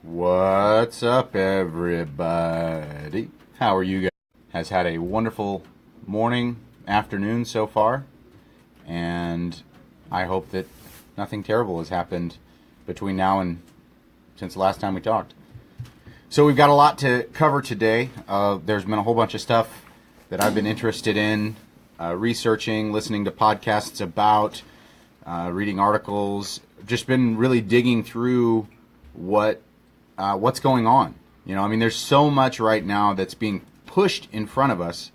What's up, everybody? How are you guys? Has had a wonderful morning, afternoon so far, and I hope that nothing terrible has happened between now and since the last time we talked. So we've got a lot to cover today. There's been a whole bunch of stuff that I've been interested in, researching, listening to podcasts about, reading articles, just been really digging through what's going on. There's so much right now that's being pushed in front of us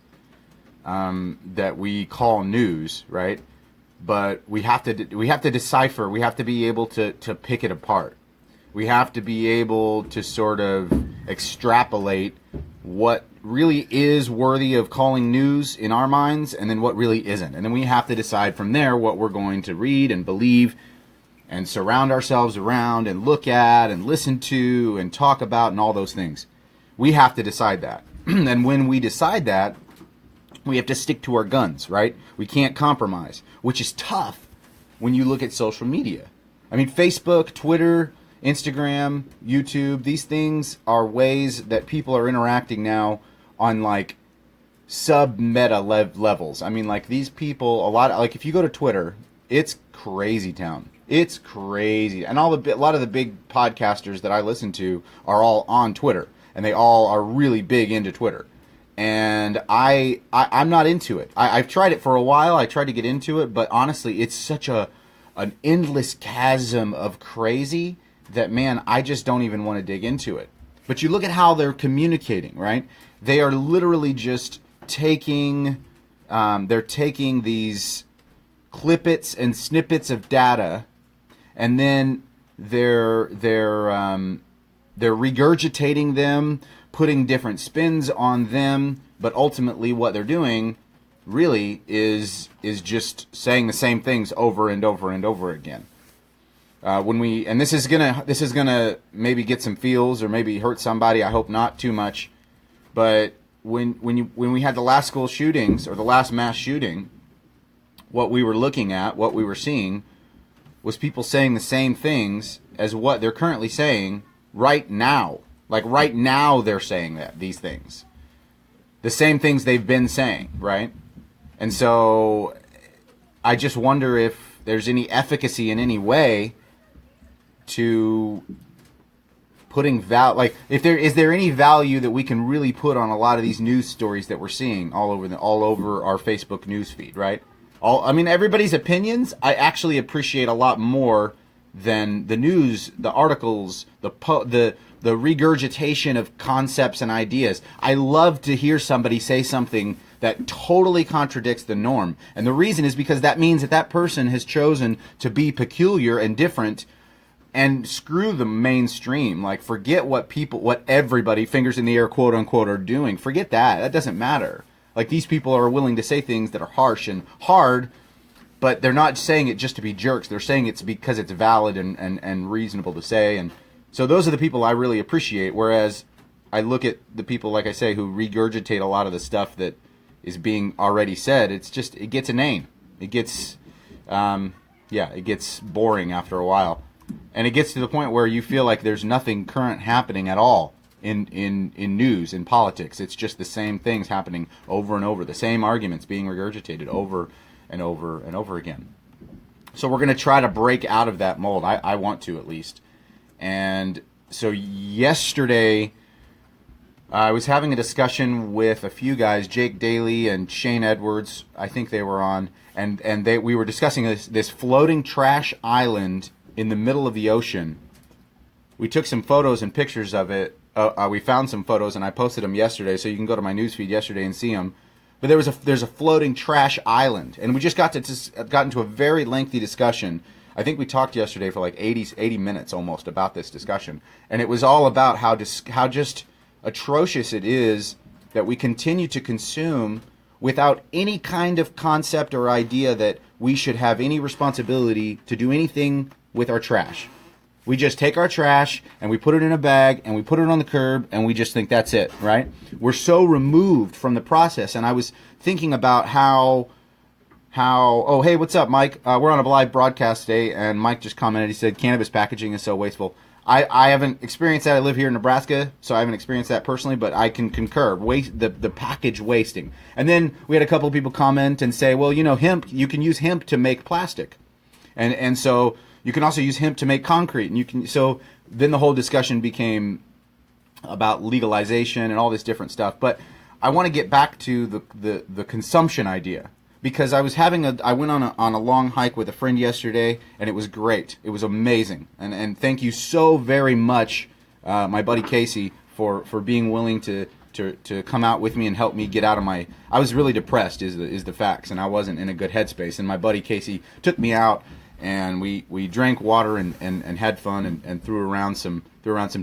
that we call news, right? But we have to decipher. We have to be able to pick it apart. We have to be able to sort of extrapolate what really is worthy of calling news in our minds, and then what really isn't. And then we have to decide from there what we're going to read and believe and surround ourselves around and look at and listen to and talk about and all those things. We have to decide that. And when we decide that, we have to stick to our guns, right? We can't compromise, which is tough when you look at social media. Facebook, Twitter, Instagram, YouTube, these things are ways that people are interacting now on like sub-meta levels. These people, if you go to Twitter, it's crazy town. It's crazy. And a lot of the big podcasters that I listen to are all on Twitter, and they all are really big into Twitter. And I'm not into it. I've tried it for a while. I tried to get into it, but honestly, it's such an endless chasm of crazy that, man, I just don't even want to dig into it. But you look at how they're communicating, right? They are literally just taking these clippets and snippets of data, and then they're regurgitating them, putting different spins on them, but ultimately what they're doing really is just saying the same things over and over and over again. This is gonna maybe get some feels or maybe hurt somebody. I hope not too much. But when we had the last school shootings or the last mass shooting, what we were looking at, what we were seeing, was people saying the same things as what they're currently saying right now. Like right now they're saying these things. The same things they've been saying, right? And so I just wonder if there's any efficacy in any way to putting is there any value that we can really put on a lot of these news stories that we're seeing all over our Facebook news feed, right? Everybody's opinions I actually appreciate a lot more than the news, the articles, the regurgitation of concepts and ideas. I love to hear somebody say something that totally contradicts the norm. And the reason is because that means that person has chosen to be peculiar and different and screw the mainstream. Like, forget what everybody, fingers in the air, quote unquote, are doing. Forget that. That doesn't matter. Like, these people are willing to say things that are harsh and hard, but they're not saying it just to be jerks. They're saying it's because it's valid and reasonable to say. And so those are the people I really appreciate. Whereas I look at the people, like I say, who regurgitate a lot of the stuff that is being already said. It gets inane. It gets, it gets boring after a while. And it gets to the point where you feel like there's nothing current happening at all in news, in politics. It's just the same things happening over and over, the same arguments being regurgitated over and over and over again. So we're going to try to break out of that mold. I want to, at least. And so yesterday, I was having a discussion with a few guys, Jake Daly and Shane Edwards. I think they were on, and we were discussing this floating trash island in the middle of the ocean. We took some photos and pictures of it. We found some photos, and I posted them yesterday, so you can go to my newsfeed yesterday and see them. But there's a floating trash island, and we just got into a very lengthy discussion. I think we talked yesterday for like 80 minutes almost about this discussion, and it was all about how just atrocious it is that we continue to consume without any kind of concept or idea that we should have any responsibility to do anything with our trash. We just take our trash and we put it in a bag and we put it on the curb and we just think that's it, right? We're so removed from the process. And I was thinking about how oh, hey, what's up, Mike? We're on a live broadcast today, and Mike just commented. He said, cannabis packaging is so wasteful. I haven't experienced that. I live here in Nebraska, so I haven't experienced that personally, but I can concur. The package wasting. And then we had a couple of people comment and say, well, hemp, you can use hemp to make plastic. And so you can also use hemp to make concrete. And so then the whole discussion became about legalization and all this different stuff. But I want to get back to the consumption idea. Because I went on a long hike with a friend yesterday, and it was great. It was amazing, and thank you so very much, my buddy Casey, for being willing to come out with me and help me get out of my. I was really depressed, is the facts, and I wasn't in a good headspace. And my buddy Casey took me out, and we drank water and had fun and threw around some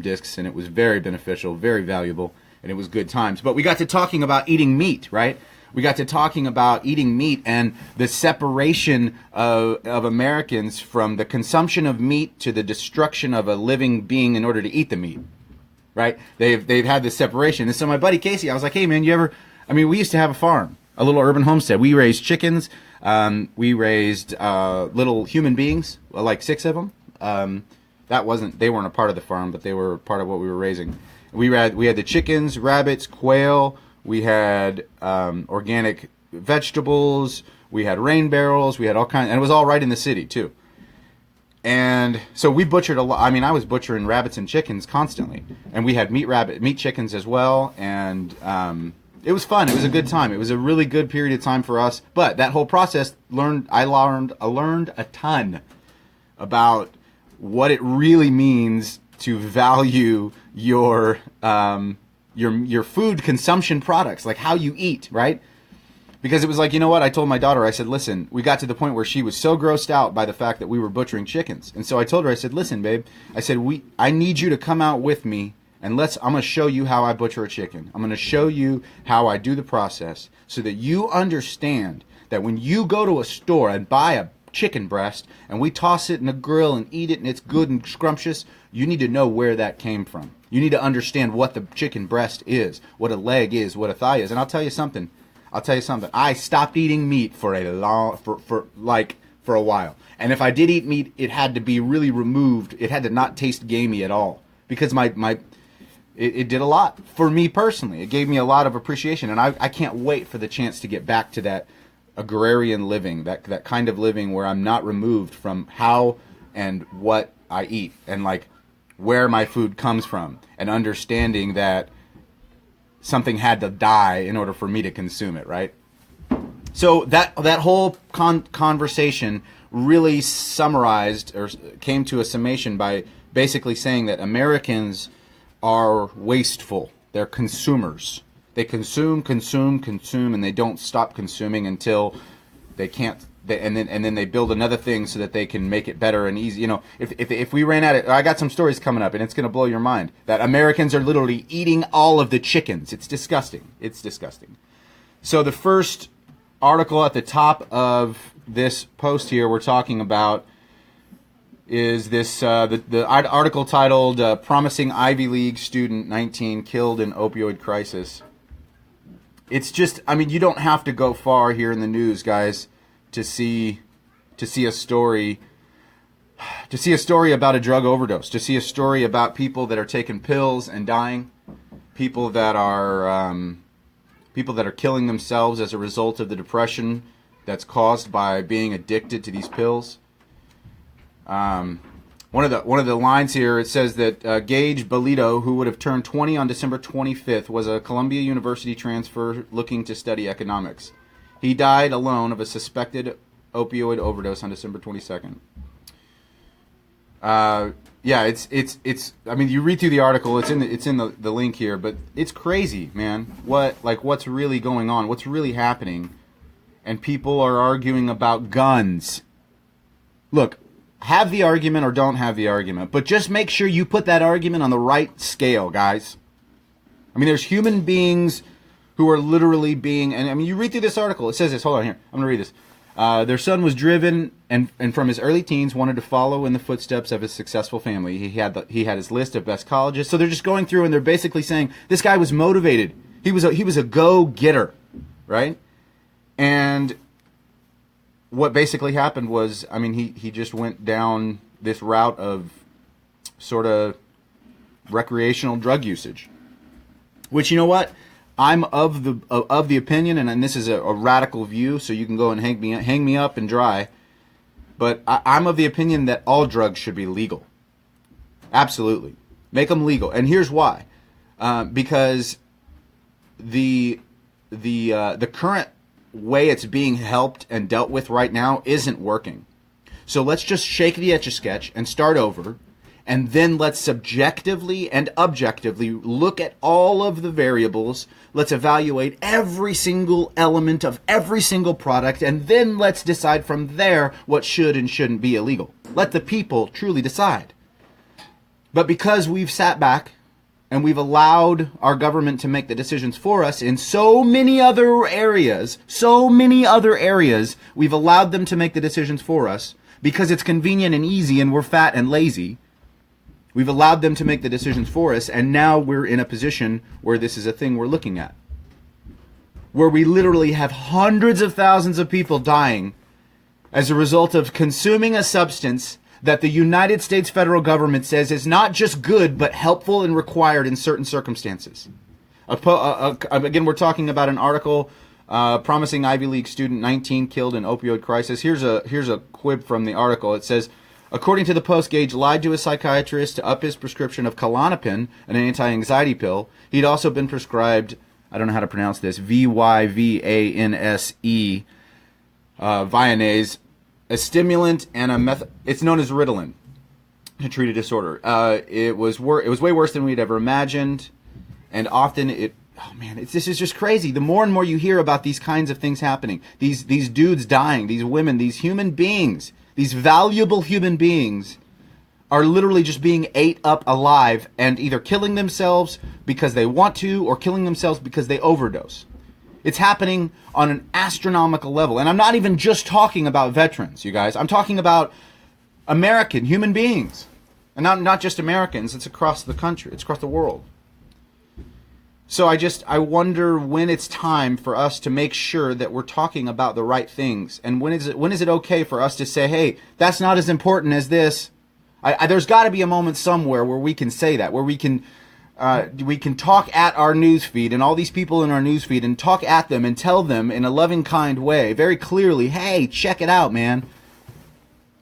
discs, and it was very beneficial, very valuable, and it was good times. But we got to talking about eating meat, right? We got to talking about eating meat and the separation of Americans from the consumption of meat to the destruction of a living being in order to eat the meat, right? They've had this separation. And so my buddy Casey, I was like, hey, man, we used to have a farm, a little urban homestead. We raised chickens. We raised little human beings, like 6 of them. They weren't a part of the farm, but they were part of what we were raising. We had the chickens, rabbits, quail. We had organic vegetables. We had rain barrels. We had all kinds, and it was all right in the city too. And so we butchered a lot. I mean, I was butchering rabbits and chickens constantly, and we had meat chickens as well. And it was fun. It was a good time. It was a really good period of time for us. But that whole process, I learned a ton about what it really means to value your food consumption products, like how you eat, right? Because it was like, you know what? I told my daughter, I said, listen, we got to the point where she was so grossed out by the fact that we were butchering chickens. And so I told her, I said, listen, babe, I said, I need you to come out with me and I'm going to show you how I butcher a chicken. I'm going to show you how I do the process so that you understand that when you go to a store and buy a chicken breast and we toss it in a grill and eat it and it's good and scrumptious, you need to know where that came from. You need to understand what the chicken breast is, what a leg is, what a thigh is. And I'll tell you something. I stopped eating meat for a while. And if I did eat meat, it had to be really removed. It had to not taste gamey at all, because it did a lot for me personally. It gave me a lot of appreciation, and I can't wait for the chance to get back to that agrarian living, that kind of living where I'm not removed from how and what I eat, and like where my food comes from, and understanding that something had to die in order for me to consume it, right? So that whole conversation really summarized, or came to a summation, by basically saying that Americans are wasteful. They're consumers. They consume, and they don't stop consuming until they can't. And then they build another thing so that they can make it better and easy. You know, if we ran out of, I got some stories coming up, and it's going to blow your mind, that Americans are literally eating all of the chickens. It's disgusting. It's disgusting. So the first article at the top of this post here we're talking about is this the article titled "Promising Ivy League Student 19 Killed in Opioid Crisis." It's just, I mean, you don't have to go far here in the news, guys, to see a story about a drug overdose, to see a story about people that are taking pills and dying, people that are killing themselves as a result of the depression that's caused by being addicted to these pills. One of the lines here, it says that Gage Bolito, who would have turned 20 on December 25th, was a Columbia University transfer looking to study economics. He died alone of a suspected opioid overdose on December 22nd. Yeah, it's. I mean, you read through the article. It's in the link here, but it's crazy, man. What's really going on? What's really happening? And people are arguing about guns. Look, have the argument or don't have the argument, but just make sure you put that argument on the right scale, guys. I mean, there's human beings who are literally being, and I mean, you read through this article, it says this, hold on here, I'm going to read this. Their son was driven, and from his early teens wanted to follow in the footsteps of his successful family. He had his list of best colleges, so they're just going through and they're basically saying, this guy was motivated. He was a go-getter, right? And what basically happened was, I mean, he just went down this route of sort of recreational drug usage. Which, you know what? I'm of the opinion, and this is a radical view, so you can go and hang me up and dry. But I'm of the opinion that all drugs should be legal. Absolutely, make them legal, and here's why: because the current way it's being helped and dealt with right now isn't working. So let's just shake the Etch-a-Sketch and start over. And then let's subjectively and objectively look at all of the variables. Let's evaluate every single element of every single product. And then let's decide from there what should and shouldn't be illegal. Let the people truly decide. But because we've sat back and we've allowed our government to make the decisions for us in so many other areas, we've allowed them to make the decisions for us because it's convenient and easy and we're fat and lazy. We've allowed them to make the decisions for us, and now we're in a position where this is a thing we're looking at. Where we literally have hundreds of thousands of people dying as a result of consuming a substance that the United States federal government says is not just good, but helpful and required in certain circumstances. Again, we're talking about an article, promising Ivy League student 19 killed in opioid crisis. Here's a quib from the article. It says, according to the Post, Gage lied to a psychiatrist to up his prescription of Klonopin, an anti-anxiety pill. He'd also been prescribed, I don't know how to pronounce this, Vyvanse, Vyvanase, a stimulant, and it's known as Ritalin, to treat a disorder. It was way worse than we'd ever imagined, and often this is just crazy. The more and more you hear about these kinds of things happening, these dudes dying, these women, these human beings, these valuable human beings are literally just being ate up alive and either killing themselves because they want to or killing themselves because they overdose. It's happening on an astronomical level. And I'm not even just talking about veterans, you guys. I'm talking about American human beings. And not just Americans. It's across the country. It's across the world. So I wonder when it's time for us to make sure that we're talking about the right things, and when is it okay for us to say, hey, that's not as important as this. There's got to be a moment somewhere where we can say that, where we can talk at our news feed and all these people in our news feed and talk at them and tell them in a loving, kind way, very clearly, hey, check it out, man.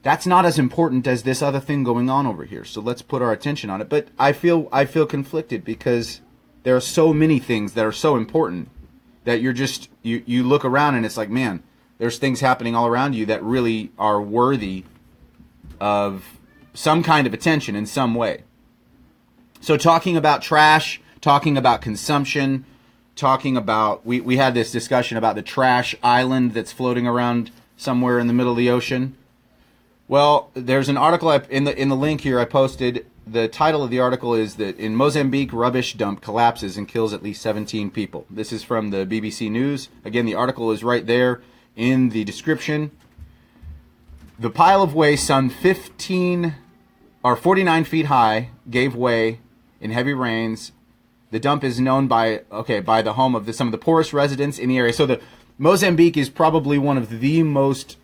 That's not as important as this other thing going on over here. So let's put our attention on it. But I feel conflicted because there are so many things that are so important that you look around and it's like, man, there's things happening all around you that really are worthy of some kind of attention in some way. So talking about trash, talking about consumption, talking about, we had this discussion about the trash island that's floating around somewhere in the middle of the ocean. Well, there's an article in the link here I posted. The title of the article is that in Mozambique, rubbish dump collapses and kills at least 17 people. This is from the BBC News. Again, the article is right there in the description. The pile of waste, some 49 feet high, gave way in heavy rains. The dump is known by the home of some of the poorest residents in the area. So the Mozambique is probably one of the most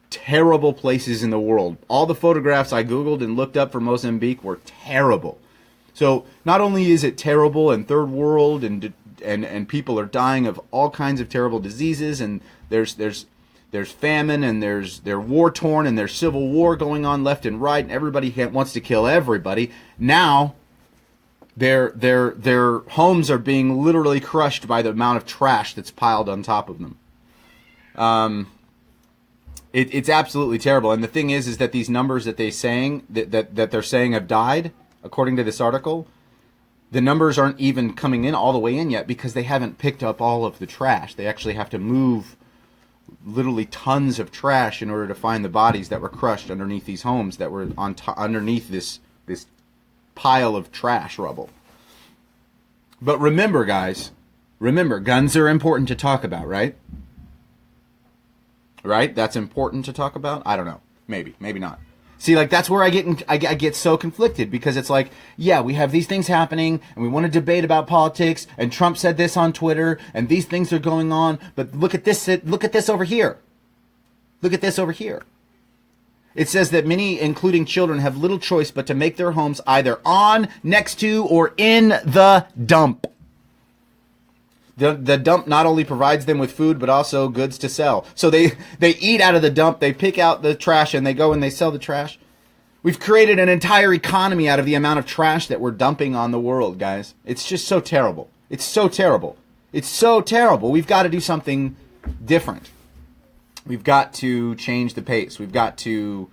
terrible places in the world. All the photographs I Googled and looked up for Mozambique were terrible. So not only is it terrible and third world and people are dying of all kinds of terrible diseases, and there's famine, and they're war torn, and there's civil war going on left and right, and everybody wants to kill everybody. Now their homes are being literally crushed by the amount of trash that's piled on top of them. It's absolutely terrible. And the thing is that these numbers that they're saying have died, according to this article, the numbers aren't even coming in all the way in yet because they haven't picked up all of the trash. They actually have to move literally tons of trash in order to find the bodies that were crushed underneath these homes that were underneath this pile of trash rubble. But remember, guys, guns are important to talk about, right? Right? That's important to talk about? I don't know. Maybe not. See, like, that's where I get so conflicted, because it's like, yeah, we have these things happening and we want to debate about politics, and Trump said this on Twitter and these things are going on, but look at this over here. Look at this over here. It says that many, including children, have little choice but to make their homes either on, next to, or in the dump. The dump not only provides them with food, but also goods to sell. So they eat out of the dump, they pick out the trash, and they go and they sell the trash. We've created an entire economy out of the amount of trash that we're dumping on the world, guys. It's just so terrible. It's so terrible. It's so terrible. We've got to do something different. We've got to change the pace. We've got to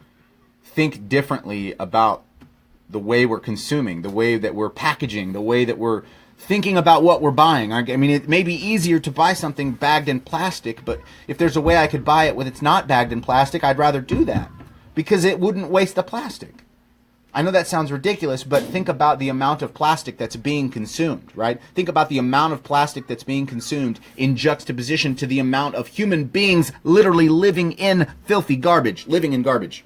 think differently about the way we're consuming, the way that we're packaging, the way that we're thinking about what we're buying. I mean, it may be easier to buy something bagged in plastic, but if there's a way I could buy it when it's not bagged in plastic, I'd rather do that because it wouldn't waste the plastic. I know that sounds ridiculous, but think about the amount of plastic that's being consumed, right? Think about the amount of plastic that's being consumed in juxtaposition to the amount of human beings literally living in filthy garbage, living in garbage.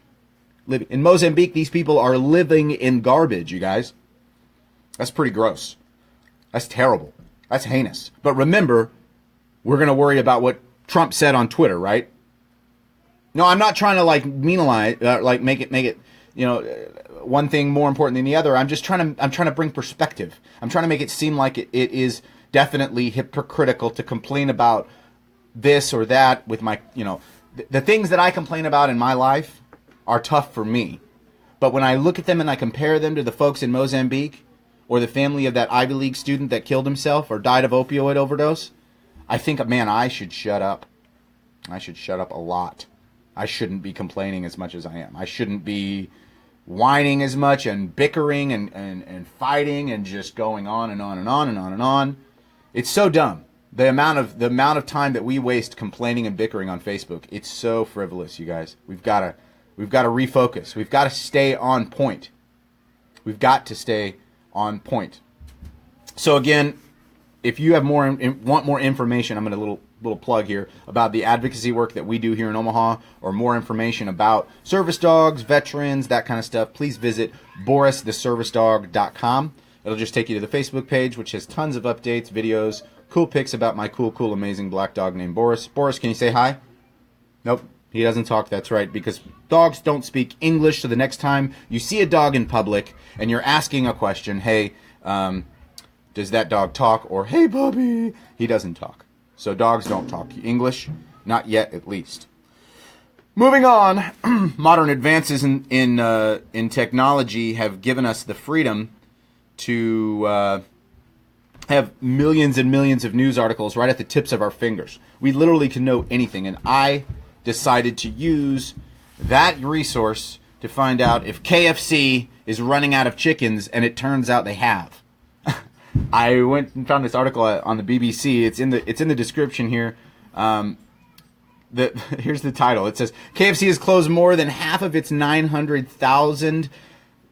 In Mozambique, these people are living in garbage, you guys. That's pretty gross. That's terrible. That's heinous. But remember, we're going to worry about what Trump said on Twitter, right? No, I'm not trying to make it, one thing more important than the other. I'm trying to bring perspective. I'm trying to make it seem like it is definitely hypocritical to complain about this or that with my, the things that I complain about in my life are tough for me. But when I look at them and I compare them to the folks in Mozambique or the family of that Ivy League student that killed himself or died of opioid overdose, I think, man, I should shut up. I should shut up a lot. I shouldn't be complaining as much as I am. I shouldn't be whining as much and bickering and fighting and just going on and on and on and on and on. It's so dumb. The amount of time that we waste complaining and bickering on Facebook, it's so frivolous, you guys. We've got to refocus. We've got to stay on point. We've got to stay on point. So again, if you have want more information, I'm going to little plug here about the advocacy work that we do here in Omaha, or more information about service dogs, veterans, that kind of stuff, please visit BorisTheServiceDog.com. It'll just take you to the Facebook page, which has tons of updates, videos, cool pics about my cool, amazing black dog named Boris. Boris, can you say hi? Nope, he doesn't talk. That's right, because dogs don't speak English. So the next time you see a dog in public and you're asking a question, hey, does that dog talk? Or, hey, Bubby, he doesn't talk. So dogs don't talk English, not yet at least. Moving on, modern advances in technology have given us the freedom to have millions and millions of news articles right at the tips of our fingers. We literally can know anything, and I decided to use that resource to find out if KFC is running out of chickens, and it turns out they have. I went and found this article on the BBC. It's in the description here. Here's the title. It says KFC has closed more than half of its 900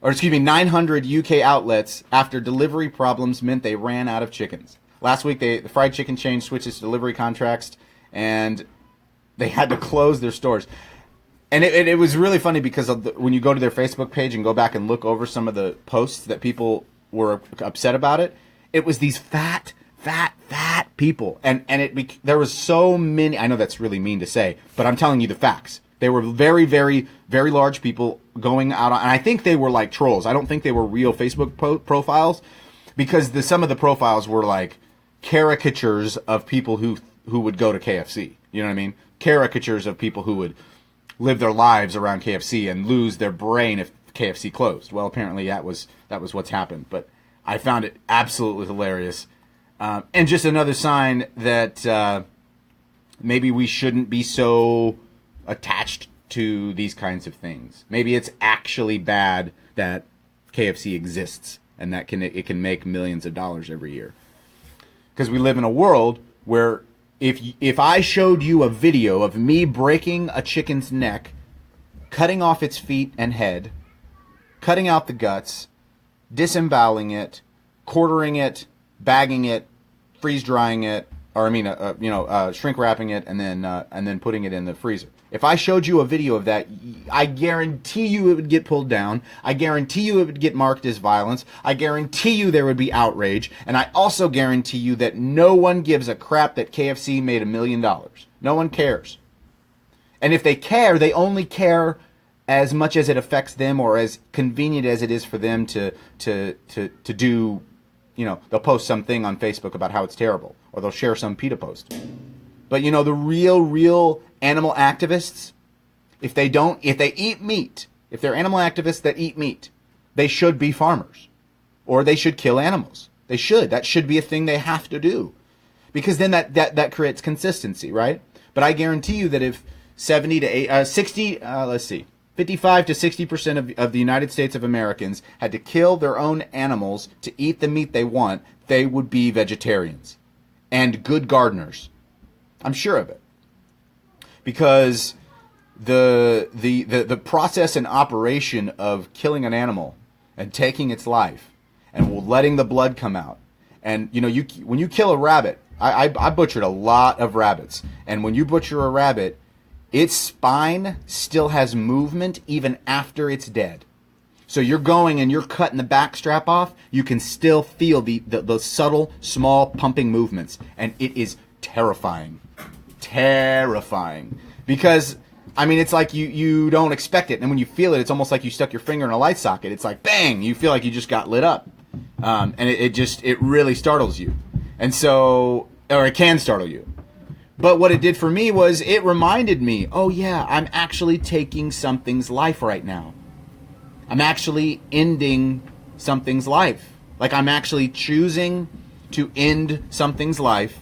UK outlets after delivery problems meant they ran out of chickens. Last week, the fried chicken chain switched its delivery contracts, and they had to close their stores. And it was really funny because when you go to their Facebook page and go back and look over some of the posts that people were upset about it, it was these fat people, and there was so many. I know that's really mean to say, but I'm telling you the facts. They were very, very, very large people going out on, and I think they were like trolls. I don't think they were real Facebook profiles, because some of the profiles were like caricatures of people who would go to KFC. You know what I mean? Caricatures of people who would live their lives around KFC and lose their brain if KFC closed. Well, apparently that was what's happened, but I found it absolutely hilarious. And just another sign that maybe we shouldn't be so attached to these kinds of things. Maybe it's actually bad that KFC exists and that it can make millions of dollars every year. Because we live in a world where if I showed you a video of me breaking a chicken's neck, cutting off its feet and head, cutting out the guts, disemboweling it, quartering it, bagging it, freeze drying it, or shrink wrapping it, and then putting it in the freezer. If I showed you a video of that, I guarantee you it would get pulled down. I guarantee you it would get marked as violence. I guarantee you there would be outrage. And I also guarantee you that no one gives a crap that KFC made $1 million. No one cares. And if they care, they only care as much as it affects them, or as convenient as it is for them to do, they'll post something on Facebook about how it's terrible, or they'll share some PETA post. But the real animal activists, if they eat meat, if they're animal activists that eat meat, they should be farmers, or they should kill animals. They should. That should be a thing they have to do, because then that creates consistency, right? But I guarantee you that if 55 to 60% of the United States of Americans had to kill their own animals to eat the meat they want, they would be vegetarians and good gardeners. I'm sure of it. Because the process and operation of killing an animal and taking its life and letting the blood come out, and when you kill a rabbit, I butchered a lot of rabbits, and when you butcher a rabbit, its spine still has movement even after it's dead. So you're going and you're cutting the back strap off, you can still feel the subtle, small pumping movements. And it is terrifying. Terrifying. Because, it's like you don't expect it. And when you feel it, it's almost like you stuck your finger in a light socket. It's like, bang! You feel like you just got lit up. And it really startles you. And so, or it can startle you. But what it did for me was it reminded me, oh yeah, I'm actually taking something's life right now. I'm actually ending something's life. Like, I'm actually choosing to end something's life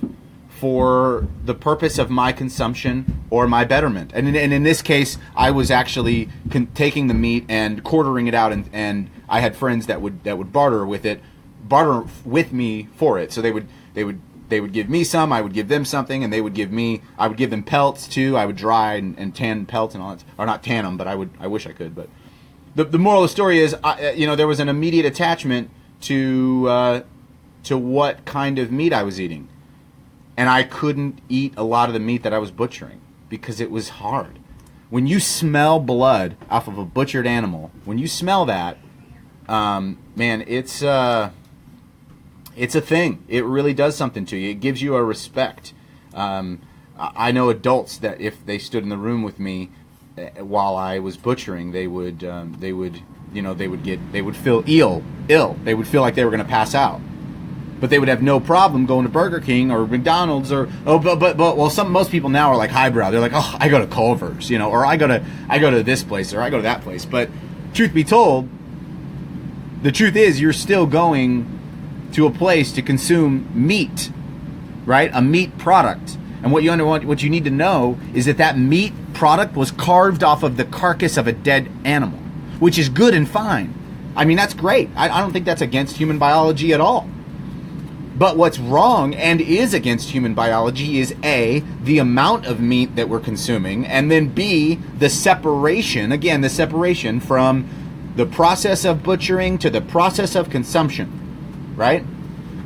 for the purpose of my consumption or my betterment. And in this case, I was actually taking the meat and quartering it out, and I had friends that would barter with me for it. So they would give me some, I would give them something, and I would give them pelts too. I would dry and tan pelts and all that, or not tan them, but I wish I could. But the moral of the story is, there was an immediate attachment to what kind of meat I was eating, and I couldn't eat a lot of the meat that I was butchering because it was hard. When you smell blood off of a butchered animal, when you smell that, man, it's a thing. It really does something to you. It gives you a respect. I know adults that if they stood in the room with me while I was butchering, they would feel ill. They would feel like they were going to pass out, but they would have no problem going to Burger King or McDonald's most people now are like highbrow. They're like, oh, I go to Culver's, or I go to this place, or I go to that place. But truth be told, the truth is you're still going to a place to consume meat, right? A meat product. And what you need to know is that meat product was carved off of the carcass of a dead animal, which is good and fine. That's great. I don't think that's against human biology at all. But what's wrong and is against human biology is A, the amount of meat that we're consuming, and then B, the separation from the process of butchering to the process of consumption. Right?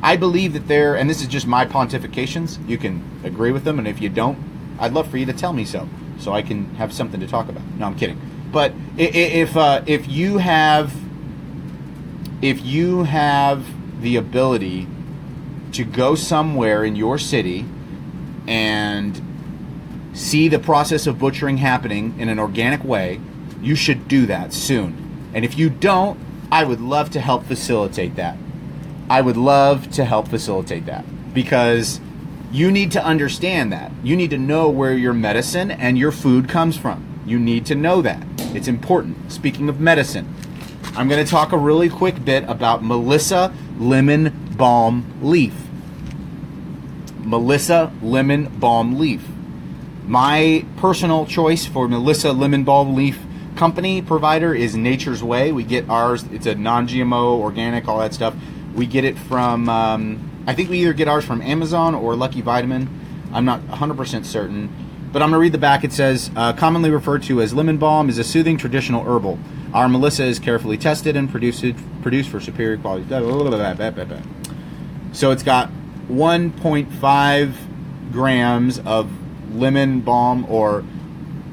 I believe that and this is just my pontifications, you can agree with them, and if you don't, I'd love for you to tell me so I can have something to talk about. No, I'm kidding. But if you have the ability to go somewhere in your city and see the process of butchering happening in an organic way, you should do that soon. And if you don't, I would love to help facilitate that. Because you need to understand that. You need to know where your medicine and your food comes from. You need to know that. It's important. Speaking of medicine, I'm going to talk a really quick bit about Melissa Lemon Balm Leaf. Melissa Lemon Balm Leaf. My personal choice for Melissa Lemon Balm Leaf company provider is Nature's Way. We get ours. It's a non-GMO, organic, all that stuff. We get it from, I think we either get ours from Amazon or Lucky Vitamin. I'm not 100% certain. But I'm going to read the back. It says, commonly referred to as lemon balm, is a soothing traditional herbal. Our Melissa is carefully tested and produced for superior quality. So it's got 1.5 grams of lemon balm or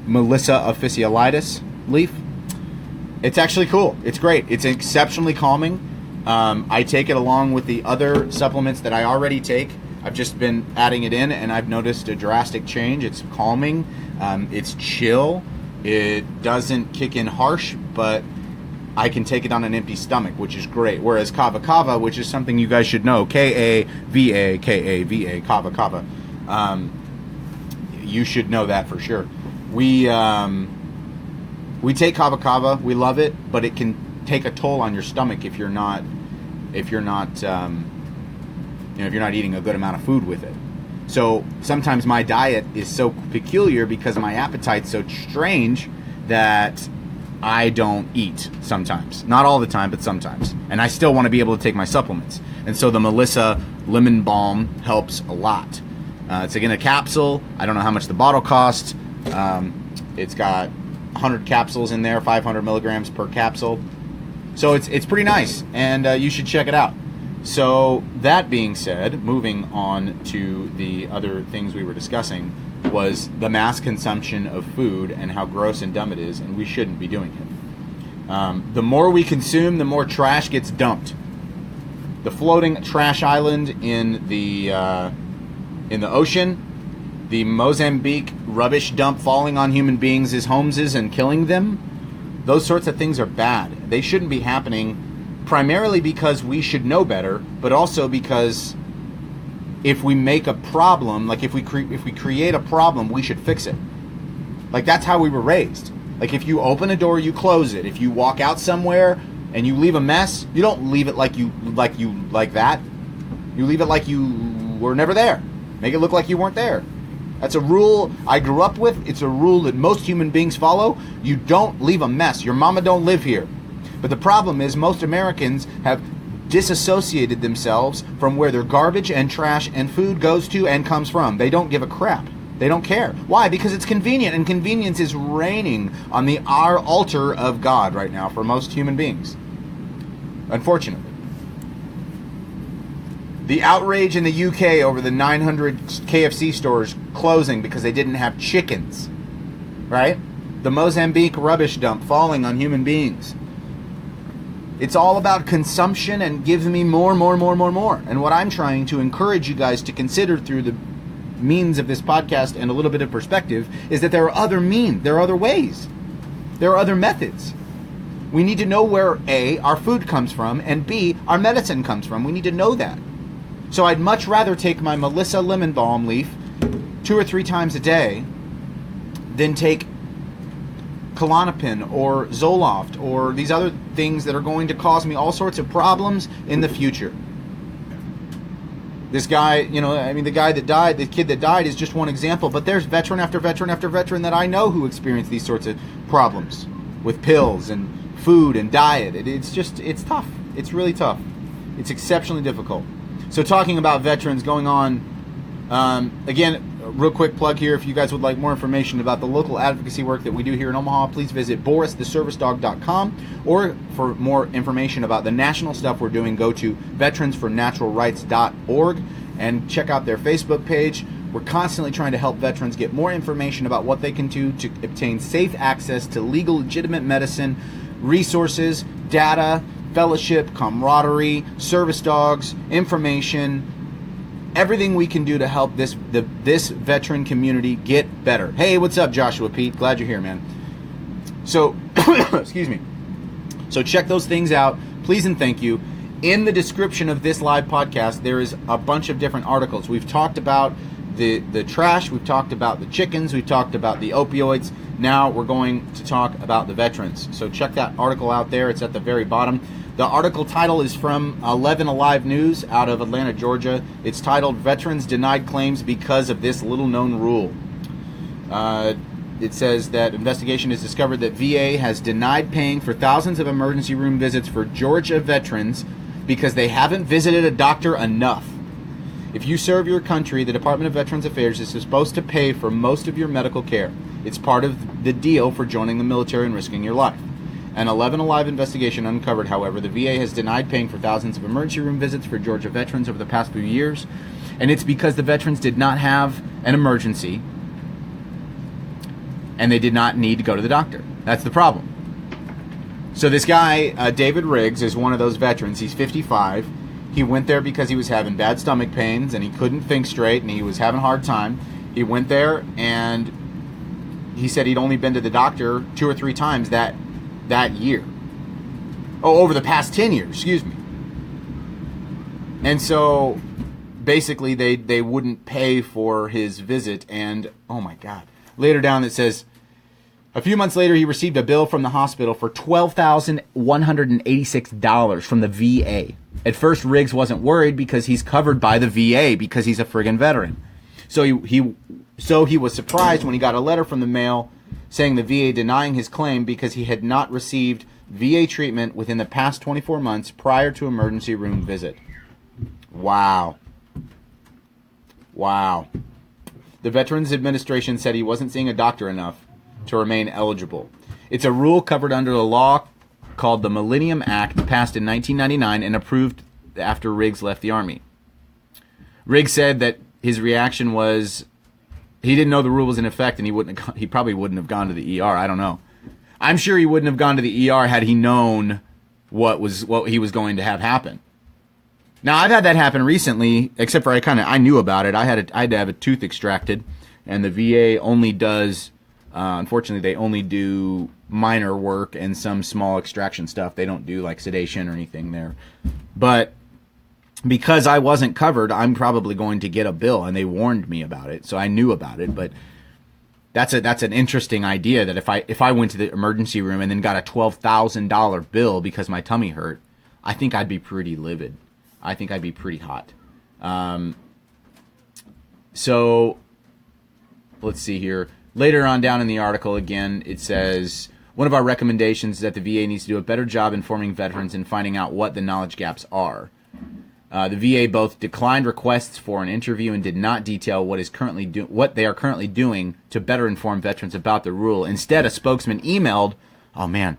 Melissa officinalis leaf. It's actually cool. It's great. It's exceptionally calming. I take it along with the other supplements that I already take. I've just been adding it in, and I've noticed a drastic change. It's calming. It's chill. It doesn't kick in harsh, but I can take it on an empty stomach, which is great. Whereas Kava Kava, which is something you guys should know, Kava, Kava Kava, you should know that for sure. We take Kava Kava, we love it, but it can take a toll on your stomach if you're not eating a good amount of food with it. So sometimes my diet is so peculiar because my appetite's so strange that I don't eat sometimes. Not all the time, but sometimes. And I still want to be able to take my supplements. And so the Melissa Lemon Balm helps a lot. It's again a capsule. I don't know how much the bottle costs. It's got 100 capsules in there, 500 milligrams per capsule. So it's pretty nice, and you should check it out. So that being said, moving on to the other things we were discussing was the mass consumption of food and how gross and dumb it is, and we shouldn't be doing it. The more we consume, the more trash gets dumped. The floating trash island in the ocean, the Mozambique rubbish dump falling on human beings' homes and killing them, those sorts of things are bad. They shouldn't be happening, primarily because we should know better, but also because if we make a problem, like if we create a problem, we should fix it. Like that's how we were raised. Like if you open a door, you close it. If you walk out somewhere and you leave a mess, you don't leave it like that. You leave it like you were never there. Make it look like you weren't there. That's a rule I grew up with. It's a rule that most human beings follow. You don't leave a mess. Your mama don't live here. But the problem is most Americans have disassociated themselves from where their garbage and trash and food goes to and comes from. They don't give a crap. They don't care. Why? Because it's convenient, and convenience is reigning on our altar of God right now for most human beings. Unfortunately. The outrage in the UK over the 900 KFC stores closing because they didn't have chickens. Right? The Mozambique rubbish dump falling on human beings. It's all about consumption and gives me more. And what I'm trying to encourage you guys to consider through the means of this podcast and a little bit of perspective is that there are other means, there are other ways, there are other methods. We need to know where A, our food comes from, and B, our medicine comes from. We need to know that. So I'd much rather take my Melissa Lemon Balm leaf 2 or 3 times a day than take Klonopin or Zoloft or these other things that are going to cause me all sorts of problems in the future. This guy, the guy that died, the kid that died is just one example, but there's veteran after veteran after veteran that I know who experienced these sorts of problems with pills and food and diet. It's tough. It's really tough. It's exceptionally difficult. So talking about veterans going on, again, real quick plug here, if you guys would like more information about the local advocacy work that we do here in Omaha, please visit BorisTheServiceDog.com, or for more information about the national stuff we're doing, go to VeteransForNaturalRights.org and check out their Facebook page. We're constantly trying to help veterans get more information about what they can do to obtain safe access to legal, legitimate medicine, resources, data, fellowship, camaraderie, service dogs, information, everything we can do to help this veteran community get better. Hey, what's up, Joshua Pete? Glad you're here, man. So, excuse me. So check those things out. Please and thank you. In the description of this live podcast, there is a bunch of different articles. We've talked about the trash. We've talked about the chickens. We've talked about the opioids. Now we're going to talk about the veterans. So check that article out there. It's at the very bottom. The article title is from 11 Alive News out of Atlanta, Georgia. It's titled, Veterans Denied Claims Because of This Little Known Rule. It says that investigation has discovered that VA has denied paying for thousands of emergency room visits for Georgia veterans because they haven't visited a doctor enough. If you serve your country, the Department of Veterans Affairs is supposed to pay for most of your medical care. It's part of the deal for joining the military and risking your life. An 11 Alive investigation uncovered, however, the VA has denied paying for thousands of emergency room visits for Georgia veterans over the past few years, and it's because the veterans did not have an emergency and they did not need to go to the doctor. That's the problem. So this guy, David Riggs, is one of those veterans. He's 55. He went there because he was having bad stomach pains and he couldn't think straight and he was having a hard time. He went there and he said he'd only been to the doctor 2 or 3 times that year. Oh, over the past 10 years, excuse me. And so basically they wouldn't pay for his visit, and oh my God. Later down it says, a few months later he received a bill from the hospital for $12,186 from the VA. At first Riggs wasn't worried because he's covered by the VA because he's a friggin' veteran. So he was surprised when he got a letter from the mail saying the VA denying his claim because he had not received VA treatment within the past 24 months prior to emergency room visit. Wow. Wow. The Veterans Administration said he wasn't seeing a doctor enough to remain eligible. It's a rule covered under a law called the Millennium Act, passed in 1999 and approved after Riggs left the Army. Riggs said that his reaction was he didn't know the rule was in effect, and he probably wouldn't have gone to the ER. I don't know. I'm sure he wouldn't have gone to the ER had he known what he was going to have happen. Now, I've had that happen recently, except for I knew about it. I had to have a tooth extracted, and the VA only does, unfortunately, they only do minor work and some small extraction stuff. They don't do like sedation or anything there. But because I wasn't covered, I'm probably going to get a bill, and they warned me about it, so I knew about it. But that's an interesting idea that if I went to the emergency room and then got a $12,000 bill because my tummy hurt, I think I'd be pretty livid. I think I'd be pretty hot. So let's see here. Later on down in the article, again, it says, one of our recommendations is that the VA needs to do a better job informing veterans and finding out what the knowledge gaps are. The VA both declined requests for an interview and did not detail what they are currently doing to better inform veterans about the rule. Instead, a spokesman emailed,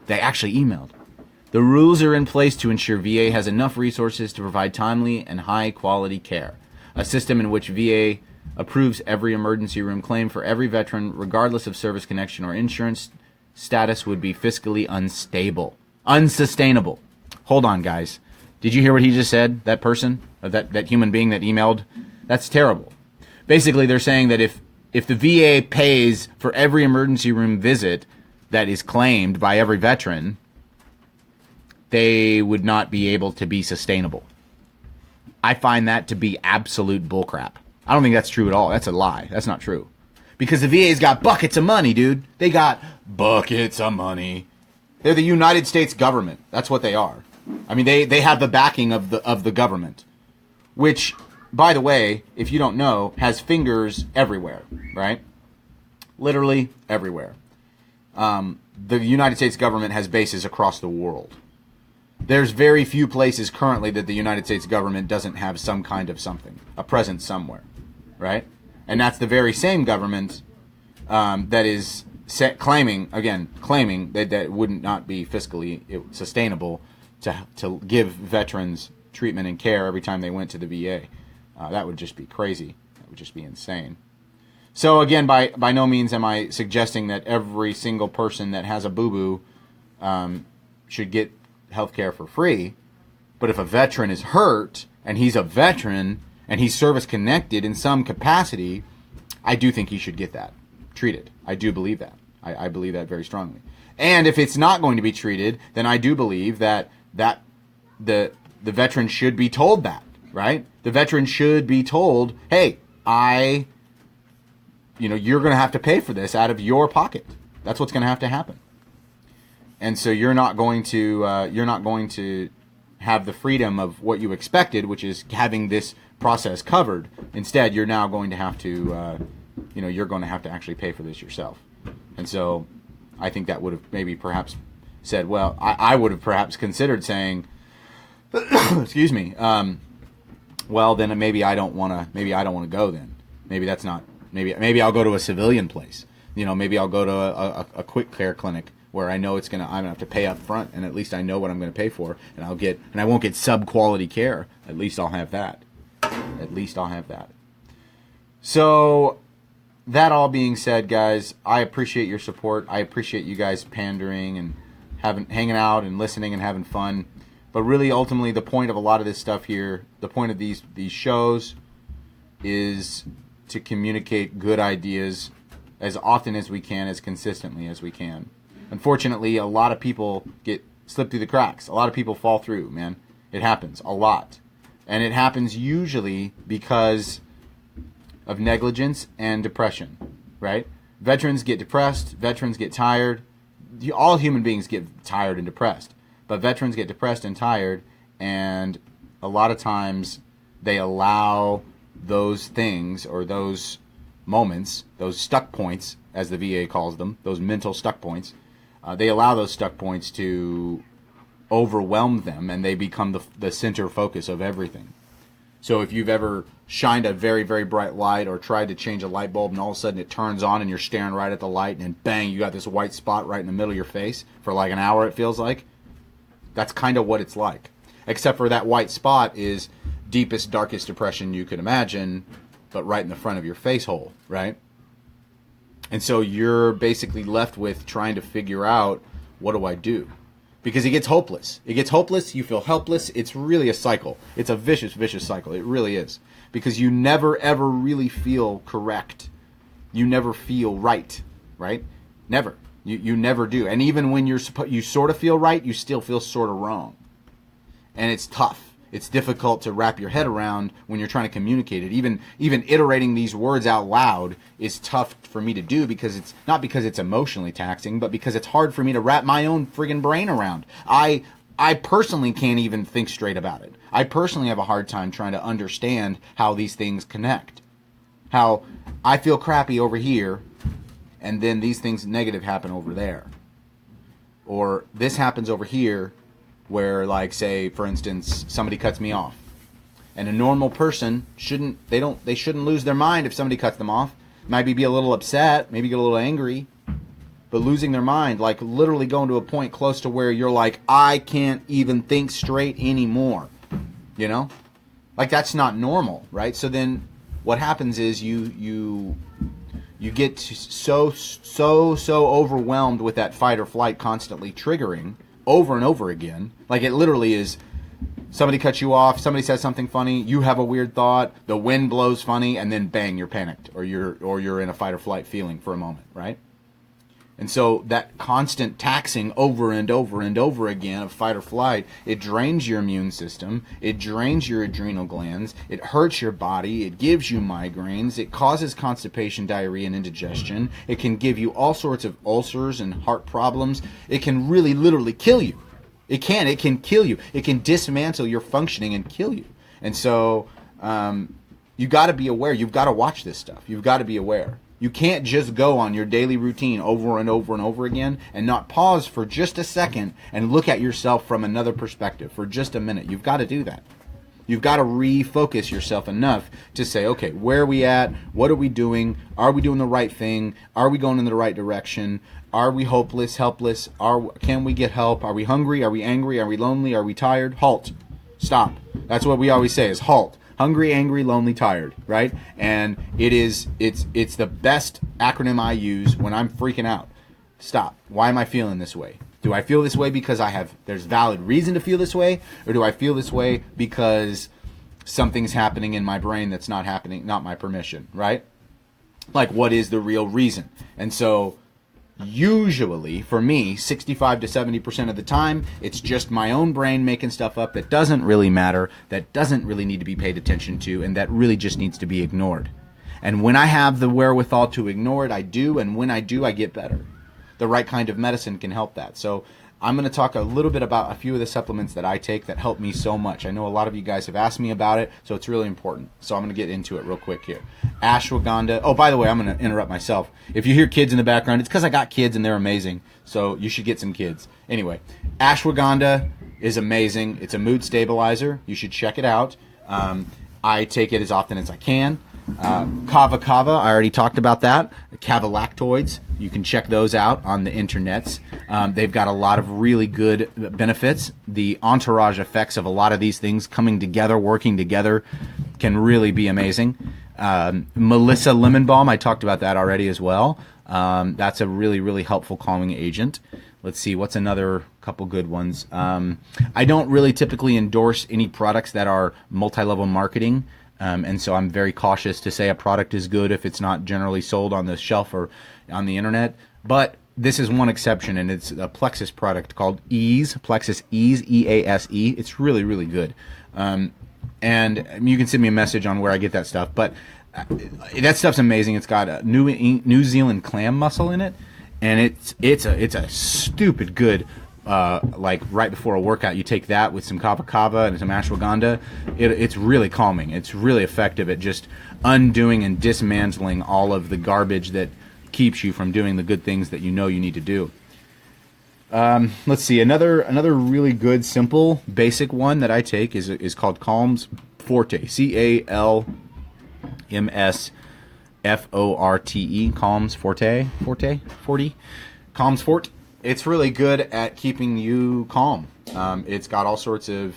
they actually emailed. The rules are in place to ensure VA has enough resources to provide timely and high-quality care. A system in which VA approves every emergency room claim for every veteran, regardless of service connection or insurance status, would be fiscally unsustainable. Hold on, guys. Did you hear what he just said? That person, that human being that emailed? That's terrible. Basically, they're saying that if the VA pays for every emergency room visit that is claimed by every veteran, they would not be able to be sustainable. I find that to be absolute bullcrap. I don't think that's true at all. That's a lie. That's not true. Because the VA's got buckets of money, dude. They got buckets of money. They're the United States government. That's what they are. I mean, they have the backing of the government, which, by the way, if you don't know, has fingers everywhere, right? Literally everywhere. The United States government has bases across the world. There's very few places currently that the United States government doesn't have some kind of something, a presence somewhere, right? And that's the very same government that is claiming that it would not be fiscally sustainable to give veterans treatment and care every time they went to the VA. That would just be crazy. That would just be insane. So again, by no means am I suggesting that every single person that has a boo-boo should get health care for free. But if a veteran is hurt and he's a veteran and he's service connected in some capacity, I do think he should get that treated. I do believe that. I believe that very strongly. And if it's not going to be treated, then I do believe that the veteran should be told that, right? The veteran should be told, hey, you're going to have to pay for this out of your pocket. That's what's going to have to happen. And so you're not going to have the freedom of what you expected, which is having this process covered. Instead, you're now going to have to, you're going to have to actually pay for this yourself. And so I think that would have maybe perhaps said, well, I would have perhaps considered saying, excuse me, well, then maybe I don't want to go then. Maybe that's not, maybe I'll go to a civilian place. Maybe I'll go to a quick care clinic where I know I'm gonna have to pay up front, and at least I know what I'm gonna pay for, and I won't get sub-quality care. At least I'll have that. So, that all being said, guys, I appreciate your support. I appreciate you guys pandering and hanging out and listening and having fun. But really, ultimately, the point of a lot of this stuff here, the point of these shows, is to communicate good ideas as often as we can, as consistently as we can. Unfortunately, a lot of people slip through the cracks. A lot of people fall through, man. It happens a lot. And it happens usually because of negligence and depression, right? Veterans get depressed. Veterans get tired. All human beings get tired and depressed. But veterans get depressed and tired, and a lot of times they allow those things or those moments, those stuck points, as the VA calls them, those mental stuck points, they allow those stuck points to overwhelm them, and they become the center focus of everything. So if you've ever shined a very, very bright light or tried to change a light bulb and all of a sudden it turns on and you're staring right at the light and then bang, you got this white spot right in the middle of your face for like an hour, it feels like. That's kind of what it's like. Except for that white spot is deepest, darkest depression you could imagine, but right in the front of your face hole, right? And so you're basically left with trying to figure out, what do I do? Because it gets hopeless. It gets hopeless, you feel helpless. It's really a cycle. It's a vicious, vicious cycle. It really is. Because you never, ever really feel correct. You never feel right? Never. You you do. And even when you sort of feel right, you still feel sort of wrong. And it's tough. It's difficult to wrap your head around when you're trying to communicate it. Even iterating these words out loud is tough for me to do, because it's not because it's emotionally taxing, but because it's hard for me to wrap my own friggin' brain around. I personally can't even think straight about it. I personally have a hard time trying to understand how these things connect. How I feel crappy over here, and then these things negative happen over there. Or this happens over here, where, like, say, for instance, somebody cuts me off. And a normal person shouldn't lose their mind if somebody cuts them off. Maybe be a little upset, maybe get a little angry. But losing their mind, like literally going to a point close to where you're like, I can't even think straight anymore. You know? Like, that's not normal, right? So then what happens is you get so overwhelmed with that fight or flight constantly triggering over and over again. Like, it literally is, somebody cuts you off, somebody says something funny, you have a weird thought, the wind blows funny, and then bang, you're panicked, or you're in a fight or flight feeling for a moment, right? And so that constant taxing over and over and over again of fight or flight, it drains your immune system, it drains your adrenal glands, it hurts your body, it gives you migraines, it causes constipation, diarrhea, and indigestion. It can give you all sorts of ulcers and heart problems. It can really literally kill you. It can kill you. It can dismantle your functioning and kill you. And so you got to be aware. You've got to watch this stuff. You've got to be aware. You can't just go on your daily routine over and over and over again and not pause for just a second and look at yourself from another perspective for just a minute. You've got to do that. You've got to refocus yourself enough to say, okay, where are we at? What are we doing? Are we doing the right thing? Are we going in the right direction? Are we hopeless, helpless? Can we get help? Are we hungry? Are we angry? Are we lonely? Are we tired? Halt. Stop. That's what we always say is halt. Hungry, angry, lonely, tired, right? And it's the best acronym I use when I'm freaking out. Stop. Why am I feeling this way? Do I feel this way because there's valid reason to feel this way? Or do I feel this way because something's happening in my brain that's not happening, not my permission, right? Like, what is the real reason? And so usually, for me, 65 to 70% of the time, it's just my own brain making stuff up that doesn't really matter, that doesn't really need to be paid attention to, and that really just needs to be ignored. And when I have the wherewithal to ignore it, I do, and when I do, I get better. The right kind of medicine can help that. So I'm going to talk a little bit about a few of the supplements that I take that help me so much. I know a lot of you guys have asked me about it, so it's really important. So I'm going to get into it real quick here. Ashwagandha. Oh, by the way, I'm going to interrupt myself. If you hear kids in the background, it's because I got kids and they're amazing. So you should get some kids. Anyway, ashwagandha is amazing. It's a mood stabilizer. You should check it out. I take it as often as I can. Kava Kava, I already talked about that. Cavalactoids, you can check those out on the internets. They've got a lot of really good benefits. The entourage effects of a lot of these things coming together, working together, can really be amazing. Melissa Lemon Balm, I talked about that already as well. That's a really, really helpful calming agent. Let's see, what's another couple good ones? I don't really typically endorse any products that are multi-level marketing. And so I'm very cautious to say a product is good if it's not generally sold on the shelf or on the internet. But this is one exception, and it's a Plexus product called Ease, Plexus Ease, EASE. It's really, really good. And you can send me a message on where I get that stuff. But that stuff's amazing. It's got a New Zealand clam mussel in it, and it's a stupid good. Like right before a workout, you take that with some kava kava and some ashwagandha. It's really calming. It's really effective at just undoing and dismantling all of the garbage that keeps you from doing the good things that you know you need to do. Let's see, another really good, simple, basic one that I take is called Calms Forte. CALMSFORTE. Calms Forte. Calms Forte. It's really good at keeping you calm. It's got all sorts of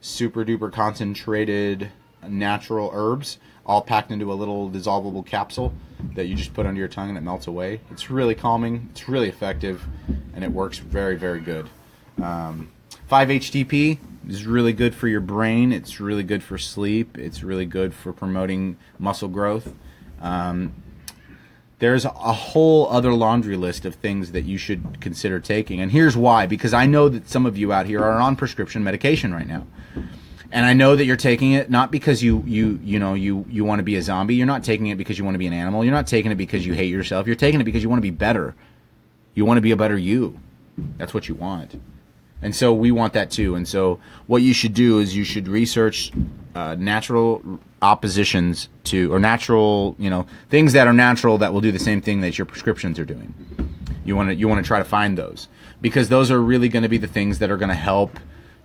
super duper concentrated natural herbs all packed into a little dissolvable capsule that you just put under your tongue and it melts away. It's really calming, it's really effective, and it works very, very good. 5-HTP is really good for your brain. It's really good for sleep. It's really good for promoting muscle growth. There's a whole other laundry list of things that you should consider taking. And here's why. Because I know that some of you out here are on prescription medication right now. And I know that you're taking it not because you want to be a zombie. You're not taking it because you want to be an animal. You're not taking it because you hate yourself. You're taking it because you want to be better. You want to be a better you. That's what you want. And so we want that too. And so what you should do is you should research natural oppositions to, or natural, things that are natural that will do the same thing that your prescriptions are doing. You want to try to find those, because those are really going to be the things that are going to help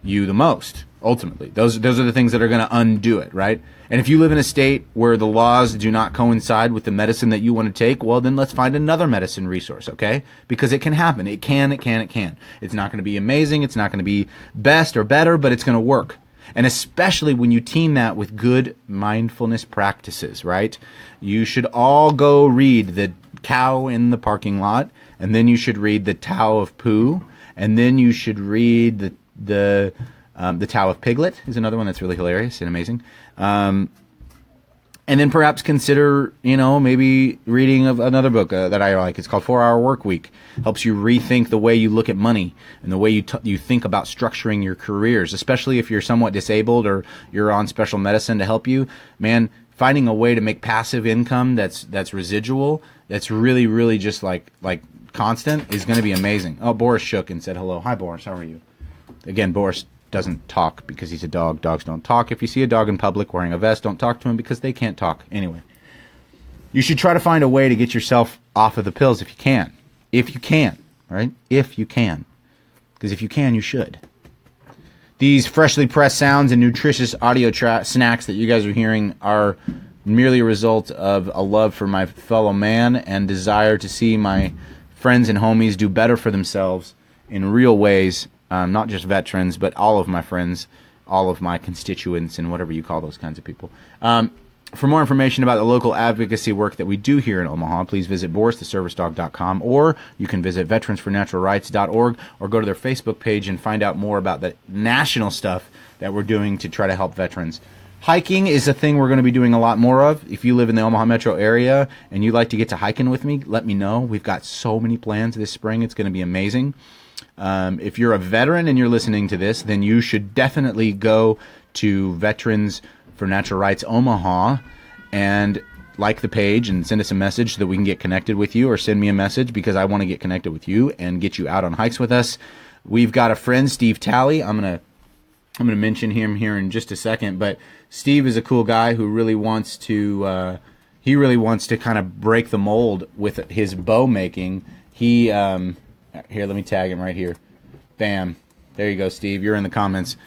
you the most. Ultimately, those are the things that are going to undo it, right? And if you live in a state where the laws do not coincide with the medicine that you want to take, well, then let's find another medicine resource, okay? Because it can happen. It can. It's not going to be amazing. It's not going to be best or better, but it's going to work. And especially when you team that with good mindfulness practices, right? You should all go read The Cow in the Parking Lot, and then you should read The Tao of Pooh, and then you should read the Tao of Piglet is another one that's really hilarious and amazing. And then perhaps consider, maybe reading of another book that I like. It's called 4 Hour Work Week. Helps you rethink the way you look at money and the way you think about structuring your careers, especially if you're somewhat disabled or you're on special medicine to help you. Man, finding a way to make passive income that's residual, that's really, really just like constant, is going to be amazing. Oh, Boris shook and said hello. Hi, Boris. How are you? Again, Boris doesn't talk because he's a dog. Dogs don't talk. If you see a dog in public wearing a vest, don't talk to him because they can't talk. Anyway, you should try to find a way to get yourself off of the pills if you can. If you can, right? If you can. Because if you can, you should. These freshly pressed sounds and nutritious audio snacks that you guys are hearing are merely a result of a love for my fellow man and desire to see my friends and homies do better for themselves in real ways. Not just veterans, but all of my friends, all of my constituents, and whatever you call those kinds of people. For more information about the local advocacy work that we do here in Omaha, please visit BorisTheServiceDog.com, or you can visit VeteransForNaturalRights.org, or go to their Facebook page and find out more about the national stuff that we're doing to try to help veterans. Hiking is a thing we're going to be doing a lot more of. If you live in the Omaha metro area and you'd like to get to hiking with me, let me know. We've got so many plans this spring. It's going to be amazing. If you're a veteran and you're listening to this, then you should definitely go to Veterans for Natural Rights Omaha and like the page and send us a message so that we can get connected with you, or send me a message because I want to get connected with you and get you out on hikes with us. We've got a friend, Steve Talley. I'm gonna mention him here in just a second, but Steve is a cool guy who really wants to kind of break the mold with his bow making. Here, let me tag him right here. Bam. There you go, Steve. You're in the comments.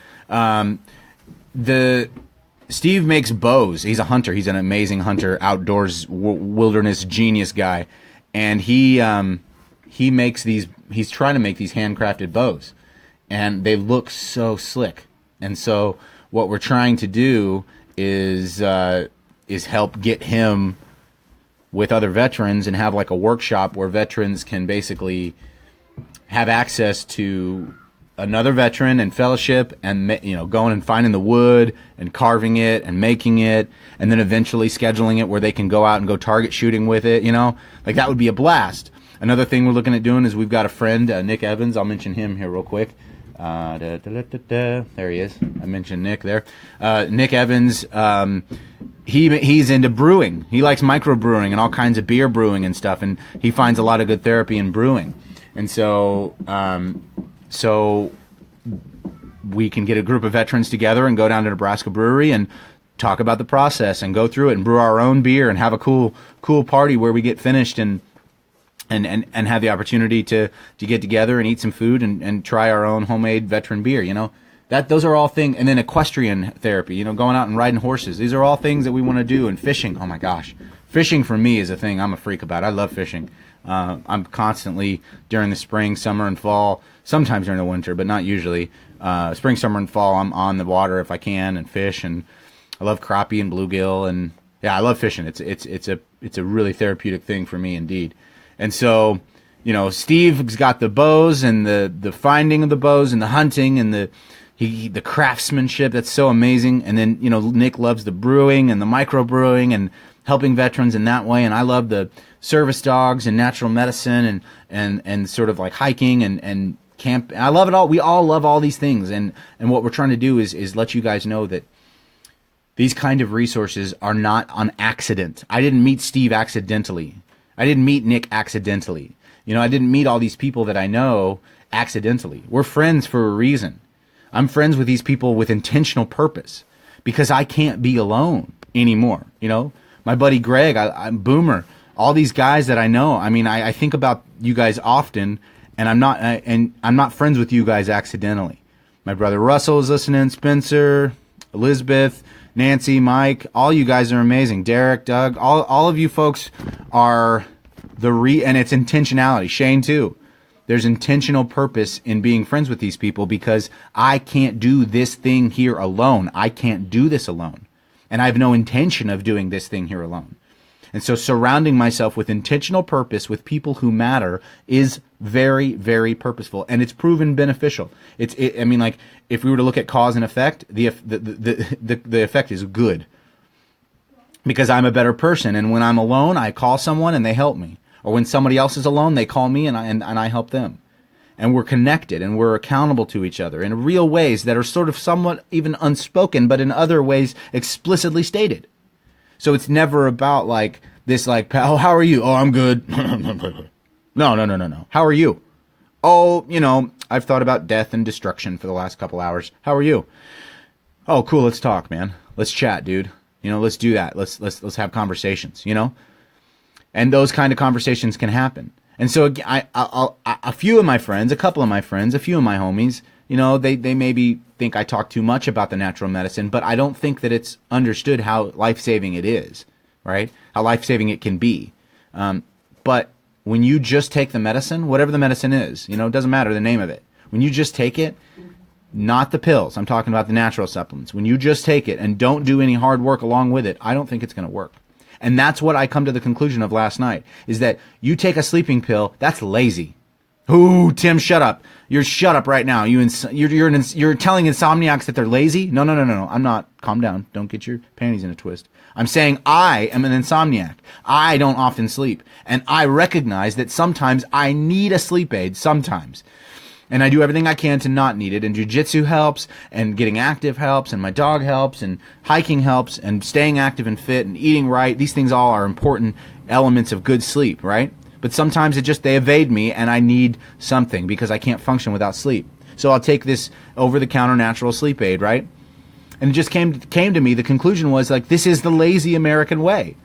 Steve makes bows. He's a hunter. He's an amazing hunter, outdoors, wilderness genius guy. And he makes these, he's trying to make these handcrafted bows. And they look so slick. And so what we're trying to do is help get him with other veterans and have like a workshop where veterans can basically have access to another veteran and fellowship and, going and finding the wood and carving it and making it and then eventually scheduling it where they can go out and go target shooting with it, like that would be a blast. Another thing we're looking at doing is we've got a friend, Nick Evans. I'll mention him here real quick. There he is. I mentioned Nick there. Nick Evans, he's into brewing. He likes microbrewing and all kinds of beer brewing and stuff, and he finds a lot of good therapy in brewing. And so we can get a group of veterans together and go down to Nebraska Brewery and talk about the process and go through it and brew our own beer and have a cool party where we get finished and have the opportunity to get together and eat some food and try our own homemade veteran beer, those are all things. And then equestrian therapy, going out and riding horses. These are all things that we want to do. And fishing. Oh my gosh. Fishing for me is a thing I'm a freak about. I love fishing. I'm constantly during the spring, summer, and fall, sometimes during the winter, but not usually. Spring, summer, and fall, I'm on the water if I can and fish. And I love crappie and bluegill. And yeah, I love fishing. It's a really therapeutic thing for me indeed. And so, Steve's got the bows and the finding of the bows and the hunting and the craftsmanship. That's so amazing. And then, Nick loves the brewing and the microbrewing and helping veterans in that way. And I love the service dogs and natural medicine and sort of like hiking and camp. I love it all. We all love all these things. And what we're trying to do is let you guys know that these kind of resources are not on accident. I didn't meet Steve accidentally. I didn't meet Nick accidentally. I didn't meet all these people that I know accidentally. We're friends for a reason. I'm friends with these people with intentional purpose because I can't be alone anymore. My buddy Greg, I'm Boomer, all these guys that I know. I mean, I think about you guys often, and I'm not friends with you guys accidentally. My brother Russell is listening, Spencer, Elizabeth, Nancy, Mike, all you guys are amazing. Derek, Doug, all of you folks are and it's intentionality. Shane too. There's intentional purpose in being friends with these people because I can't do this thing here alone. I can't do this alone. And I have no intention of doing this thing here alone. And so surrounding myself with intentional purpose with people who matter is very, very purposeful, and it's proven beneficial. I mean, like if we were to look at cause and effect, the effect is good because I'm a better person. And when I'm alone, I call someone and they help me. Or when somebody else is alone, they call me and I help them. And we're connected and we're accountable to each other in real ways that are sort of somewhat even unspoken, but in other ways explicitly stated. So it's never about like this, like, oh, how are you? Oh, I'm good. No. How are you? Oh, I've thought about death and destruction for the last couple hours. How are you? Oh, cool. Let's talk, man. Let's chat, dude. Let's do that. Let's have conversations, and those kind of conversations can happen. And so a few of my friends, a couple of my friends, a few of my homies, they maybe think I talk too much about the natural medicine, but I don't think that it's understood how life-saving it is, right? How life-saving it can be. But when you just take the medicine, whatever the medicine is, it doesn't matter the name of it. When you just take it, not the pills, I'm talking about the natural supplements. When you just take it and don't do any hard work along with it, I don't think it's going to work. And that's what I come to the conclusion of last night, is that you take a sleeping pill, that's lazy. Ooh, Tim, shut up. Shut up right now. You're telling insomniacs that they're lazy? No. I'm not. Calm down. Don't get your panties in a twist. I'm saying I am an insomniac. I don't often sleep. And I recognize that sometimes I need a sleep aid, sometimes. And I do everything I can to not need it. And jiu-jitsu helps, and getting active helps, and my dog helps, and hiking helps, and staying active and fit, and eating right. These things all are important elements of good sleep, right? But sometimes they evade me, and I need something because I can't function without sleep. So I'll take this over-the-counter natural sleep aid, right? And it just came to me, the conclusion was like, this is the lazy American way.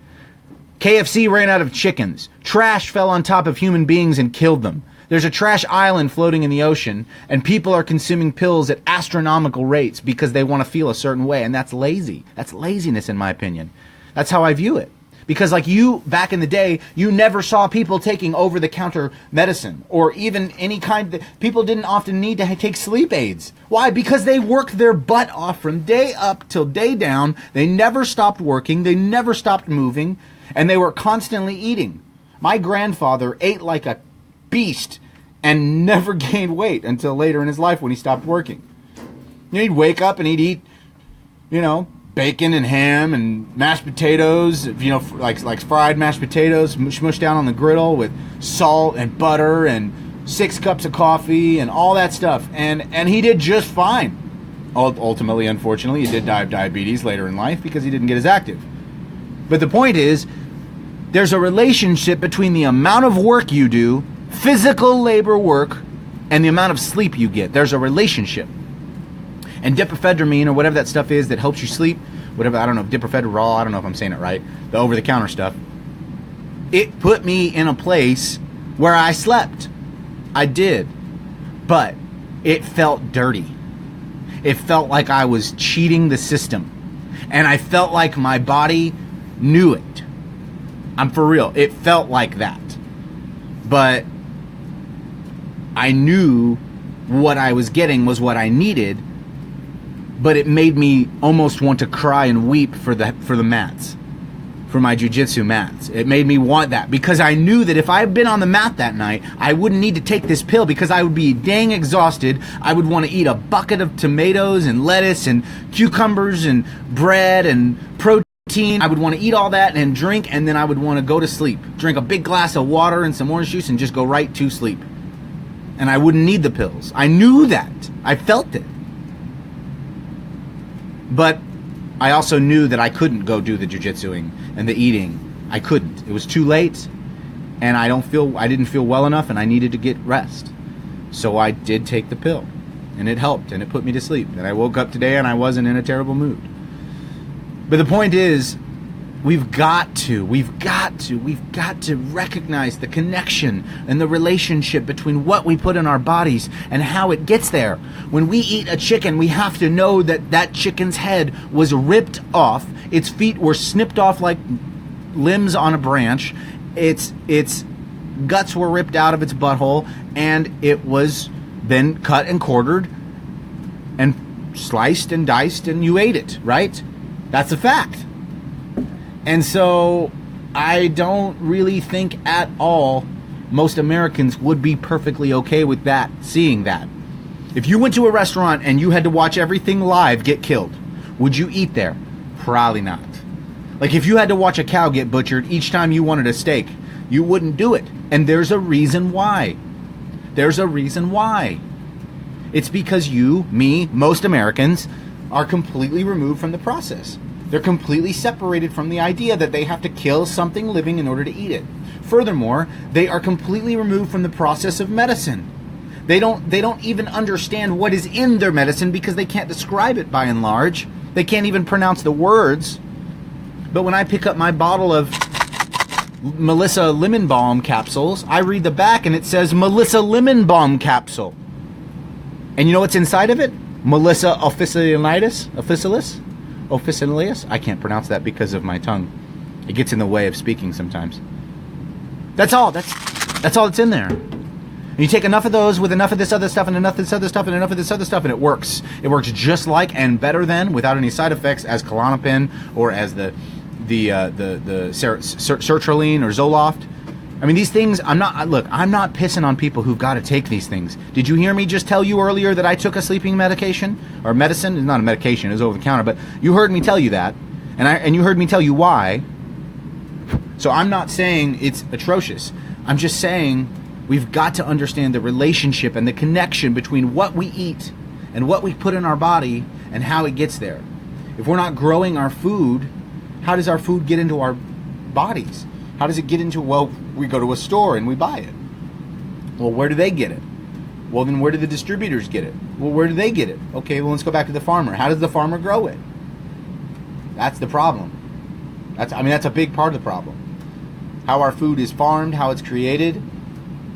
KFC ran out of chickens. Trash fell on top of human beings and killed them. There's a trash island floating in the ocean, and people are consuming pills at astronomical rates because they want to feel a certain way, and that's lazy. That's laziness, in my opinion. That's how I view it. Because like you, back in the day, you never saw people taking over-the-counter medicine, or even any kind people didn't often need to take sleep aids. Why? Because they worked their butt off from day up till day down. They never stopped working. They never stopped moving, and they were constantly eating. My grandfather ate like a beast and never gained weight until later in his life when he stopped working. He'd wake up and he'd eat, bacon and ham and mashed potatoes, like fried mashed potatoes, smushed down on the griddle with salt and butter and 6 cups of coffee and all that stuff. And he did just fine. Ultimately, unfortunately, he did die of diabetes later in life because he didn't get as active. But the point is, there's a relationship between the amount of work you do, physical labor work, and the amount of sleep you get. There's a relationship. And diphenhydramine, or whatever that stuff is that helps you sleep, whatever, I don't know, diphenhydramine, I don't know if I'm saying it right, the over-the-counter stuff, it put me in a place where I slept. I did. But it felt dirty. It felt like I was cheating the system. And I felt like my body knew it. I'm for real. It felt like that. But I knew what I was getting was what I needed, but it made me almost want to cry and weep for the mats, for my jiu-jitsu mats. It made me want that because I knew that if I had been on the mat that night, I wouldn't need to take this pill because I would be dang exhausted. I would want to eat a bucket of tomatoes and lettuce and cucumbers and bread and protein. I would want to eat all that and drink, and then I would want to go to sleep. Drink a big glass of water and some orange juice and just go right to sleep. And I wouldn't need the pills. I knew that. I felt it. But I also knew that I couldn't go do the jiu-jitsuing and the eating. I couldn't. It was too late, and I didn't feel well enough, and I needed to get rest. So I did take the pill, and it helped, and it put me to sleep. And I woke up today, and I wasn't in a terrible mood. But the point is, we've got to recognize the connection and the relationship between what we put in our bodies and how it gets there. When we eat a chicken, we have to know that that chicken's head was ripped off, its feet were snipped off like limbs on a branch, its guts were ripped out of its butthole, and it was then cut and quartered and sliced and diced, and you ate it, right? That's a fact. And so I don't really think at all most Americans would be perfectly okay with that, seeing that. If you went to a restaurant and you had to watch everything live get killed, would you eat there? Probably not. Like if you had to watch a cow get butchered each time you wanted a steak, you wouldn't do it. And there's a reason why. There's a reason why. It's because you, me, most Americans are completely removed from the process. They're completely separated from the idea that they have to kill something living in order to eat it. Furthermore, they are completely removed from the process of medicine. They don't even understand what is in their medicine because they can't describe it by and large. They can't even pronounce the words. But when I pick up my bottle of Melissa Lemon Balm capsules, I read the back and it says Melissa Lemon Balm capsule. And you know what's inside of it? Melissa officinalis? I can't pronounce that because of my tongue. It gets in the way of speaking sometimes. That's all. That's all that's in there. And you take enough of those with enough of this other stuff and enough of this other stuff and enough of this other stuff, and it works. It works just like and better than, without any side effects, as Klonopin or as the sertraline or Zoloft. I mean, these things, I'm not pissing on people who've got to take these things. Did you hear me just tell you earlier that I took a sleeping medication? Or medicine? It's not a medication, it's over the counter, but you heard me tell you that. And you heard me tell you why. So I'm not saying it's atrocious. I'm just saying we've got to understand the relationship and the connection between what we eat and what we put in our body and how it gets there. If we're not growing our food, how does our food get into our bodies? How does it get into, well, we go to a store and we buy it. Well, where do they get it? Well, then where do the distributors get it? Well, where do they get it? Okay, well, let's go back to the farmer. How does the farmer grow it? That's the problem. That's a big part of the problem. How our food is farmed, how it's created,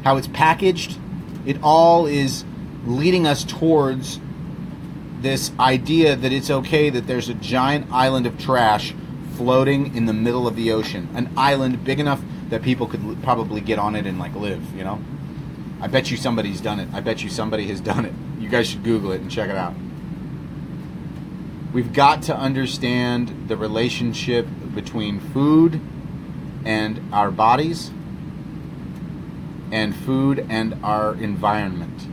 how it's packaged, it all is leading us towards this idea that it's okay that there's a giant island of trash floating in the middle of the ocean. An island big enough that people could probably get on it and live, I bet you somebody's done it. I bet you somebody has done it. You guys should Google it and check it out. We've got to understand the relationship between food and our bodies and food and our environment.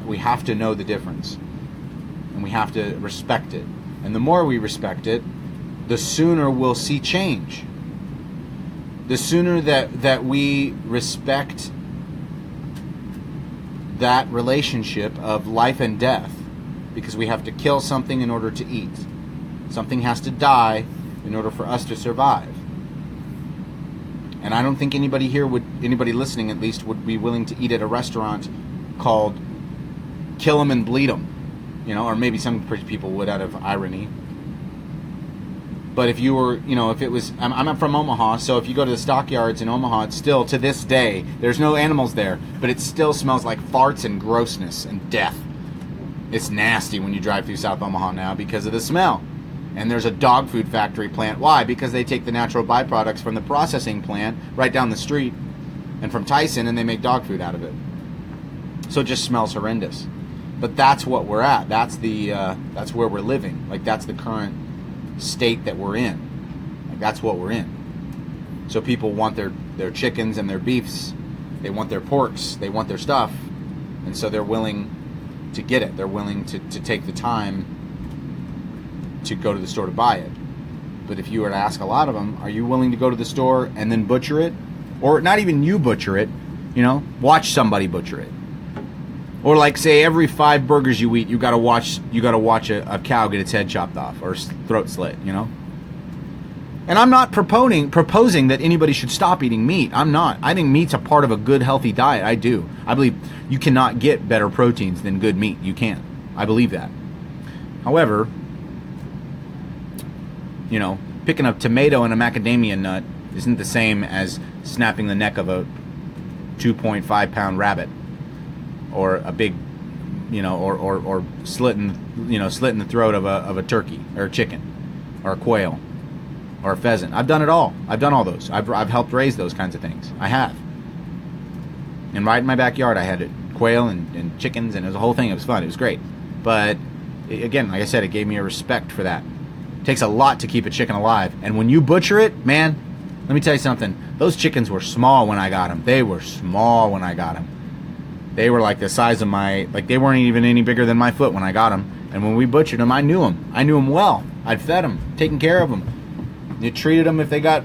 We have to know the difference, and we have to respect it. And the more we respect it, the sooner we'll see change. The sooner that we respect that relationship of life and death, because we have to kill something in order to eat. Something has to die in order for us to survive. And I don't think anybody listening at least, would be willing to eat at a restaurant called Kill 'em and Bleed 'em. Or maybe some people would out of irony. But if you were, if it was, I'm from Omaha, so if you go to the stockyards in Omaha, it's still, to this day, there's no animals there, but it still smells like farts and grossness and death. It's nasty when you drive through South Omaha now because of the smell. And there's a dog food factory plant. Why? Because they take the natural byproducts from the processing plant right down the street and from Tyson, and they make dog food out of it. So it just smells horrendous. But that's what we're at. That's where we're living. Like, that's the current state that we're in. Like, that's what we're in. So people want their chickens and their beefs. They want their porks. They want their stuff. And so they're willing to get it. They're willing to take the time to go to the store to buy it. But if you were to ask a lot of them, are you willing to go to the store and then butcher it? Or not even you butcher it, watch somebody butcher it. Or like, say, every 5 burgers you eat, you gotta watch a cow get its head chopped off or throat slit, And I'm not proposing that anybody should stop eating meat. I'm not. I think meat's a part of a good, healthy diet. I do. I believe you cannot get better proteins than good meat. You can't. I believe that. However, picking a tomato and a macadamia nut isn't the same as snapping the neck of a 2.5 pound rabbit, or a big, or slitting the throat of a turkey or a chicken or a quail or a pheasant. I've done it all. I've done all those. I've helped raise those kinds of things. I have. And right in my backyard, I had quail and chickens, and it was a whole thing. It was fun. It was great. But again, like I said, it gave me a respect for that. It takes a lot to keep a chicken alive. And when you butcher it, man, let me tell you something. Those chickens were small when I got them. They were small when I got them. They were like the size of they weren't even any bigger than my foot when I got them. And when we butchered them, I knew them. I knew them well. I'd fed them, taken care of them. You treated them if they got,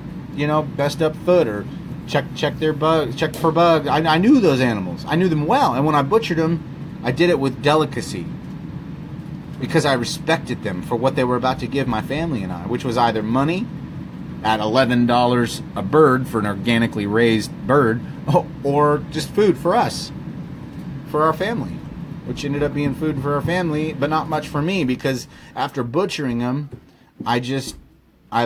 messed up foot, or checked for bugs. I knew those animals. I knew them well. And when I butchered them, I did it with delicacy, because I respected them for what they were about to give my family and I, which was either money at $11 a bird for an organically raised bird, or just food for us, for our family, which ended up being food for our family, but not much for me, because after butchering them, I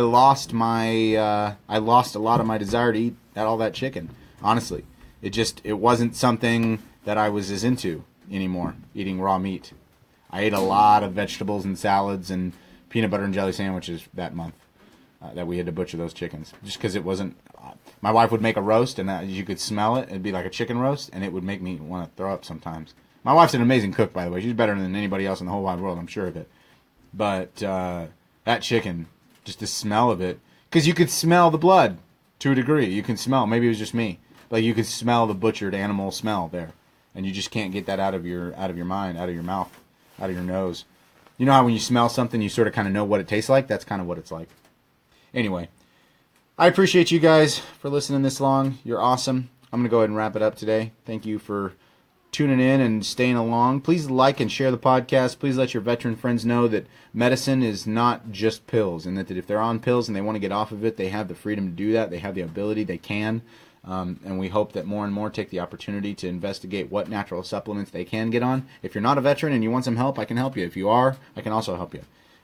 lost a lot of my desire to eat all that chicken. Honestly, it wasn't something that I was as into anymore, eating raw meat. I ate a lot of vegetables and salads and peanut butter and jelly sandwiches that month that we had to butcher those chickens, just because it wasn't. My wife would make a roast, and you could smell it. It'd be like a chicken roast, and it would make me want to throw up sometimes. My wife's an amazing cook, by the way. She's better than anybody else in the whole wide world, I'm sure of it. But that chicken, just the smell of it, because you could smell the blood to a degree. You can smell. Maybe it was just me, but you could smell the butchered animal smell there, and you just can't get that out of your mind, out of your mouth, out of your nose. You know how when you smell something, you sort of kind of know what it tastes like? That's kind of what it's like. Anyway, I appreciate you guys for listening this long. You're awesome. I'm going to go ahead and wrap it up today. Thank you for tuning in and staying along. Please like and share the podcast. Please let your veteran friends know that medicine is not just pills, and that if they're on pills and they want to get off of it, they have the freedom to do that. They have the ability. They can. And we hope that more and more take the opportunity to investigate what natural supplements they can get on. If you're not a veteran and you want some help, I can help you. If you are, I can also help you.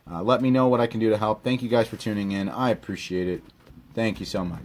Let me know what I can do to help. Thank you guys for tuning in. I appreciate it. Thank you so much.